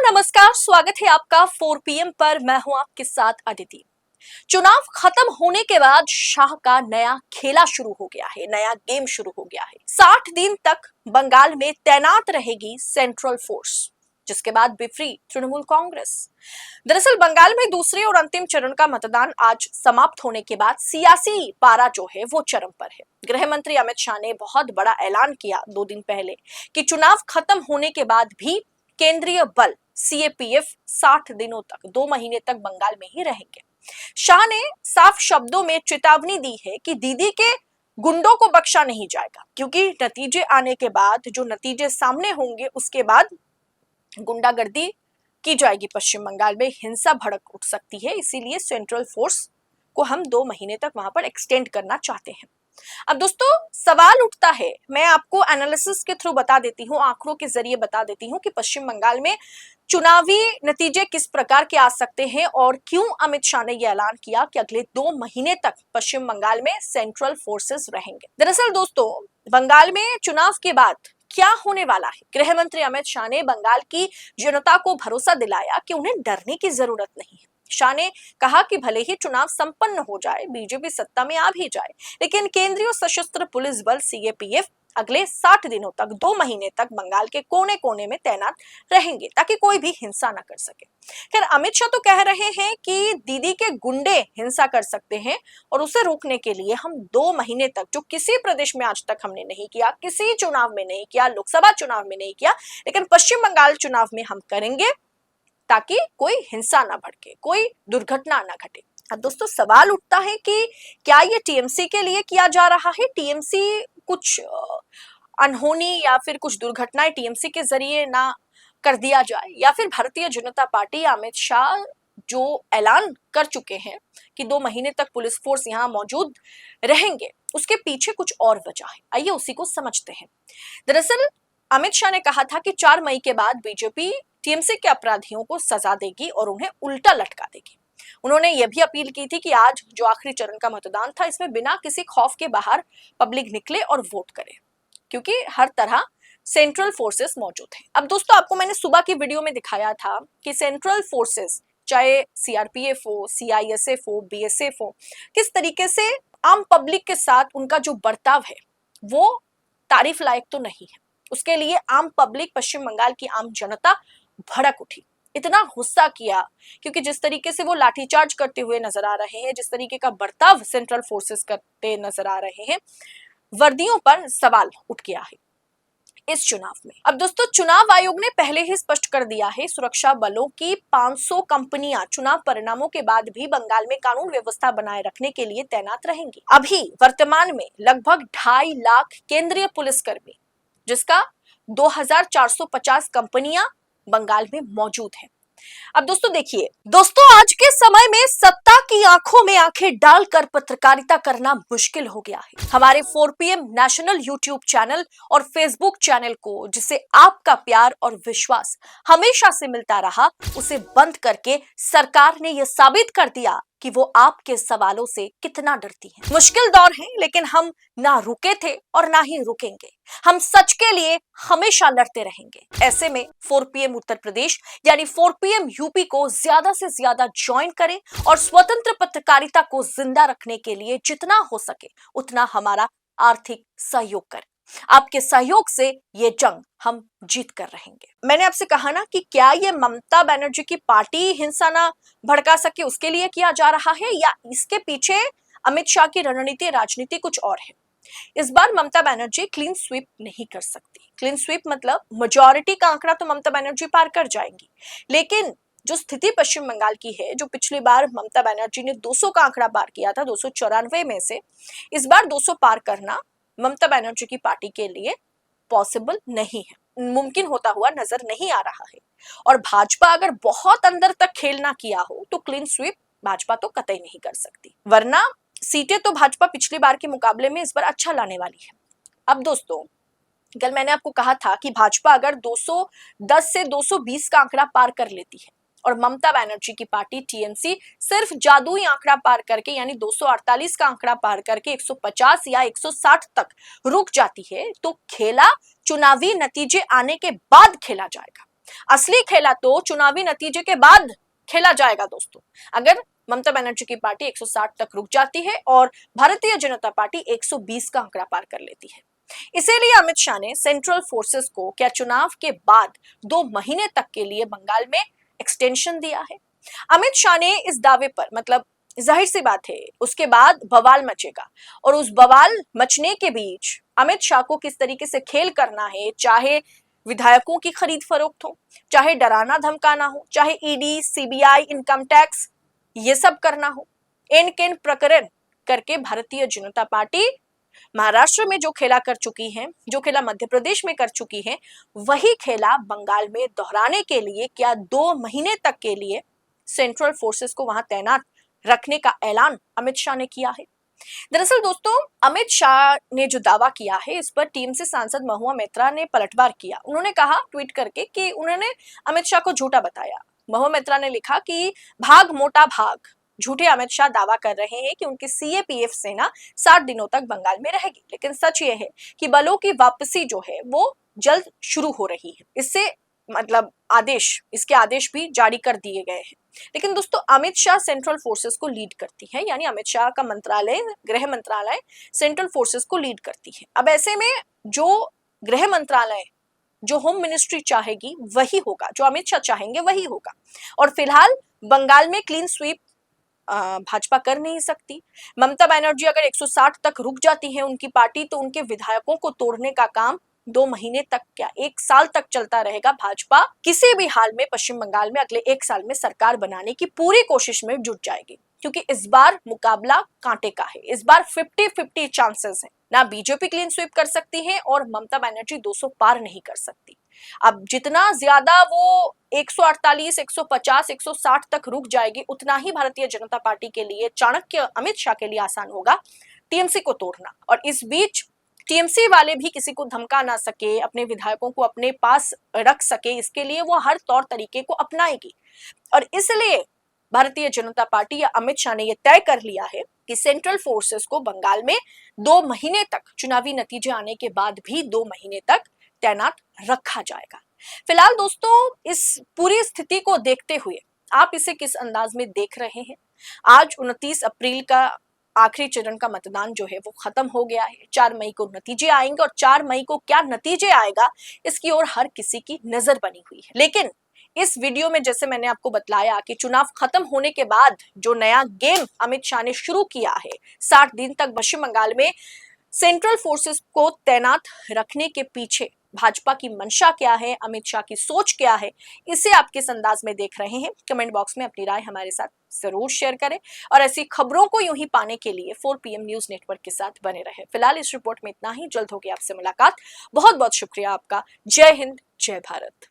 नमस्कार, स्वागत है आपका 4 पीएम पर। मैं हूं आपके साथ अदिति। चुनाव खत्म होने के बाद शाह का नया खेला शुरू हो गया है, नया गेम शुरू हो गया है। 60 दिन तक बंगाल में तैनात रहेगी सेंट्रल फोर्स, जिसके बाद बिफरी तृणमूल कांग्रेस। दरअसल बंगाल में दूसरे और अंतिम चरण का मतदान आज समाप्त होने के बाद सियासी पारा जो है वो चरम पर है। गृह मंत्री अमित शाह ने बहुत बड़ा ऐलान किया 2 दिन पहले कि चुनाव खत्म होने के बाद भी केंद्रीय बल सीएपीएफ 60 दिनों तक, 2 महीने तक बंगाल में ही रहेंगे। शाह ने साफ शब्दों में चेतावनी दी है कि दीदी के गुंडों को बख्शा नहीं जाएगा, क्योंकि नतीजे आने के बाद, जो नतीजे सामने होंगे उसके बाद गुंडागर्दी की जाएगी। पश्चिम बंगाल में हिंसा भड़क उठ सकती है, इसीलिए सेंट्रल फोर्स को हम 2 महीने तक वहां पर एक्सटेंड करना चाहते हैं। अब दोस्तों सवाल उठता है, मैं आपको एनालिसिस के थ्रू बता देती हूँ, आंकड़ों के जरिए बता देती हूँ कि पश्चिम बंगाल में चुनावी नतीजे किस प्रकार के आ सकते हैं और क्यों अमित शाह ने यह ऐलान किया कि अगले 2 महीने तक पश्चिम बंगाल में सेंट्रल फोर्सेस रहेंगे। दरअसल दोस्तों बंगाल में चुनाव के बाद क्या होने वाला है? गृह मंत्री अमित शाह ने बंगाल की जनता को भरोसा दिलाया कि उन्हें डरने की जरूरत नहीं है। शाह ने कहा कि भले ही चुनाव संपन्न हो जाए, बीजेपी सत्ता में आ भी जाए, लेकिन केंद्रीय सशस्त्र पुलिस बल सीएपीएफ अगले 60 दिनों तक, 2 महीने तक बंगाल के कोने कोने में तैनात रहेंगे ताकि कोई भी हिंसा न कर सके। खैर अमित शाह तो कह रहे हैं कि दीदी के गुंडे हिंसा कर सकते हैं और उसे रोकने के लिए हम 2 महीने तक, जो किसी प्रदेश में आज तक हमने नहीं किया, किसी चुनाव में नहीं किया, लोकसभा चुनाव में नहीं किया, लेकिन पश्चिम बंगाल चुनाव में हम करेंगे ताकि कोई हिंसा ना भड़के, कोई दुर्घटना ना घटे। अब दोस्तों सवाल उठता है कि क्या ये टीएमसी के लिए किया जा रहा है? टीएमसी कुछ अनहोनी या फिर कुछ दुर्घटनाएं टीएमसी के जरिए ना कर दिया जाए, या फिर भारतीय जनता पार्टी, अमित शाह जो ऐलान कर चुके हैं कि 2 महीने तक पुलिस फोर्स यहाँ मौजूद रहेंगे, उसके पीछे कुछ और वजह है। आइए उसी को समझते हैं। दरअसल अमित शाह ने कहा था कि 4 मई के बाद बीजेपी टीएमसी के अपराधियों को सजा देगी और उन्हें उल्टा लटका देगी। उन्होंने यह भी अपील की थी कि आज जो आखिरी चरण का मतदान था, इसमें बिना किसी खौफ के बाहर पब्लिक निकले और वोट करे, क्योंकि हर तरह सेंट्रल फोर्सेस मौजूद हैं। अब दोस्तों आपको मैंने सुबह की वीडियो में दिखाया था कि सेंट्रल फोर्सेस, चाहे सीआरपीएफ हो, सीआईएसएफ हो, बीएसएफ हो, किस तरीके से आम पब्लिक के साथ उनका जो बर्ताव है वो तारीफ लायक तो नहीं है। उसके लिए आम पब्लिक, पश्चिम बंगाल की आम जनता भड़क उठी, इतना गुस्सा किया, क्योंकि जिस तरीके से वो लाठीचार्ज करते हुए नजर आ रहे हैं, जिस तरीके का बर्ताव सेंट्रल फोर्सेस करते नजर आ रहे हैं, वर्दियों पर सवाल उठ गया है इस चुनाव में। अब दोस्तों चुनाव आयोग ने पहले ही स्पष्ट कर दिया है, सुरक्षा बलों की 500 कंपनियां चुनाव परिणामों के बाद भी बंगाल में कानून व्यवस्था बनाए रखने के लिए तैनात रहेंगी। अभी वर्तमान में लगभग 2.5 लाख केंद्रीय पुलिसकर्मी, जिसका 2450 कंपनियां बंगाल में मौजूद हैं। अब दोस्तों देखिए, दोस्तों आज के समय में सत्ता की आंखों में आंखें डालकर पत्रकारिता करना मुश्किल हो गया है। हमारे 4 पीएम नेशनल यूट्यूब चैनल और फेसबुक चैनल को, जिसे आपका प्यार और विश्वास हमेशा से मिलता रहा, उसे बंद करके सरकार ने यह साबित कर दिया कि वो आपके सवालों से कितना डरती है। मुश्किल दौर है, लेकिन हम ना रुके थे और ना ही रुकेंगे। हम सच के लिए हमेशा लड़ते रहेंगे। ऐसे में 4 पीएम उत्तर प्रदेश यानी 4 पीएम यूपी को ज्यादा से ज्यादा ज्वाइन करें और स्वतंत्र पत्रकारिता को जिंदा रखने के लिए जितना हो सके उतना हमारा आर्थिक सहयोग करें। आपके सहयोग से ये जंग हम जीत कर रहेंगे। मैंने आपसे कहा ना कि क्या ये ममता बनर्जी की पार्टी हिंसा ना भड़का सके उसके लिए किया जा रहा है, या इसके पीछे अमित शाह की रणनीति, राजनीति कुछ और है। इस बार ममता बनर्जी क्लीन स्वीप नहीं कर सकती। क्लीन स्वीप मतलब मेजॉरिटी का आंकड़ा तो ममता बनर्जी पार कर जाएंगी, लेकिन जो स्थिति पश्चिम बंगाल की है, जो पिछली बार ममता बनर्जी ने 200 का आंकड़ा पार किया था, 294 में से, इस बार 200 पार करना ममता बनर्जी की पार्टी के लिए पॉसिबल नहीं है, मुमकिन होता हुआ नजर नहीं आ रहा है। और भाजपा अगर बहुत अंदर तक खेल ना किया हो तो क्लीन स्वीप भाजपा तो कतई नहीं कर सकती, वरना सीटें तो भाजपा पिछली बार के मुकाबले में इस बार अच्छा लाने वाली है। अब दोस्तों कल मैंने आपको कहा था कि भाजपा अगर 210 से 220 का आंकड़ा पार कर लेती है और ममता बनर्जी की पार्टी टीएमसी सिर्फ जादुई आंकड़ा पार करके, यानी 248 का आंकड़ा पार करके 150 या 160 तक रुक जाती है, तो खेला चुनावी नतीजे आने के बाद खेला जाएगा। असली खेला तो चुनावी नतीजे के बाद खेला जाएगा दोस्तों। अगर ममता बनर्जी की पार्टी 160 तक रुक जाती है और भारतीय जनता पार्टी 120 का आंकड़ा पार कर लेती है। इसीलिए अमित शाह ने सेंट्रल फोर्सेस को क्या चुनाव के बाद 2 महीने तक के लिए बंगाल में एक्सटेंशन दिया है। अमित शाह ने इस दावे पर, मतलब जाहिर सी बात है उसके बाद बवाल मचेगा, और उस बवाल मचने के बीच अमित शाह को किस तरीके से खेल करना है, चाहे विधायकों की खरीद फरोख्त हो, चाहे डराना धमकाना हो, चाहे ईडी, सीबीआई, इनकम टैक्स, ये सब करना हो, इन किन प्रकरण करके भारतीय जनता पार्टी महाराष्ट्र में जो खेला कर चुकी है, जो खेला मध्य प्रदेश में कर चुकी है, वही खेला बंगाल में दोहराने के लिए क्या 2 महीने तक के लिए सेंट्रल फोर्सेस को वहां तैनात रखने का ऐलान अमित शाह ने किया है। दरअसल दोस्तों, अमित शाह ने जो दावा किया है इस पर टीएमसी सांसद महुआ मैत्रा ने पलटवार किया। उन्होंने कहा ट्वीट करके कि उन्होंने अमित शाह को झूठा बताया। महुआ मैत्रा ने लिखा कि भाग मोटा भाग, झूठे अमित शाह दावा कर रहे हैं कि उनकी सीएपीएफ सेना 60 दिनों तक बंगाल में रहेगी, लेकिन सच ये है कि बलों की वापसी जो है वो जल्द शुरू हो रही है। इससे मतलब इसके आदेश भी जारी कर दिए गए हैं। लेकिन दोस्तों, अमित शाह सेंट्रल फोर्सेस को लीड करती है, यानी अमित शाह का मंत्रालय, गृह मंत्रालय सेंट्रल फोर्सेस को लीड करती है। अब ऐसे में जो गृह मंत्रालय, जो होम मिनिस्ट्री चाहेगी वही होगा, जो अमित शाह चाहेंगे वही होगा। और फिलहाल बंगाल में क्लीन स्वीप भाजपा कर नहीं सकती। ममता बनर्जी अगर 160 तक रुक जाती है उनकी पार्टी, तो उनके विधायकों को तोड़ने का काम 2 महीने तक क्या 1 साल तक चलता रहेगा। भाजपा किसी भी हाल में पश्चिम बंगाल में अगले 1 साल में सरकार बनाने की पूरी कोशिश में जुट जाएगी, क्योंकि इस बार मुकाबला कांटे का है। इस बार 50-50 चांसेस है, ना बीजेपी क्लीन स्वीप कर सकती है और ममता बनर्जी 200 पार नहीं कर सकती। अब जितना ज्यादा वो 148, 150, 160 तक रुक जाएगी, उतना ही भारतीय जनता पार्टी के लिए, चाणक्य अमित शाह के लिए आसान होगा टीएमसी को तोड़ना। और इस बीच टीएमसी वाले भी किसी को धमका ना सके, अपने विधायकों को अपने पास रख सके, इसके लिए वो हर तौर तरीके को अपनाएगी। और इसलिए भारतीय जनता पार्टी या अमित शाह ने यह तय कर लिया है कि सेंट्रल फोर्सेस को बंगाल में 2 महीने तक, चुनावी नतीजे आने के बाद भी 2 महीने तक तैनात रखा जाएगा। फिलहाल दोस्तों, इस पूरी स्थिति को देखते हुए आप इसे किस अंदाज में देख रहे हैं? आज 29 अप्रैल का आखिरी चरण का मतदान जो है वो खत्म हो गया है। 4 मई को नतीजे आएंगे, और 4 मई को क्या नतीजे आएगा इसकी ओर हर किसी की नजर बनी हुई है। लेकिन इस वीडियो में जैसे मैंने आपको बतलाया कि चुनाव खत्म होने के बाद जो नया गेम अमित शाह ने शुरू किया है, 60 दिन तक पश्चिम बंगाल में सेंट्रल फोर्सेस को तैनात रखने के पीछे भाजपा की मंशा क्या है, अमित शाह की सोच क्या है, इसे आप किस अंदाज में देख रहे हैं? कमेंट बॉक्स में अपनी राय हमारे साथ जरूर शेयर करें, और ऐसी खबरों को यूं ही पाने के लिए 4PM न्यूज नेटवर्क के साथ बने रहे। फिलहाल इस रिपोर्ट में इतना ही। जल्द होगी आपसे मुलाकात। बहुत बहुत शुक्रिया आपका। जय हिंद, जय भारत।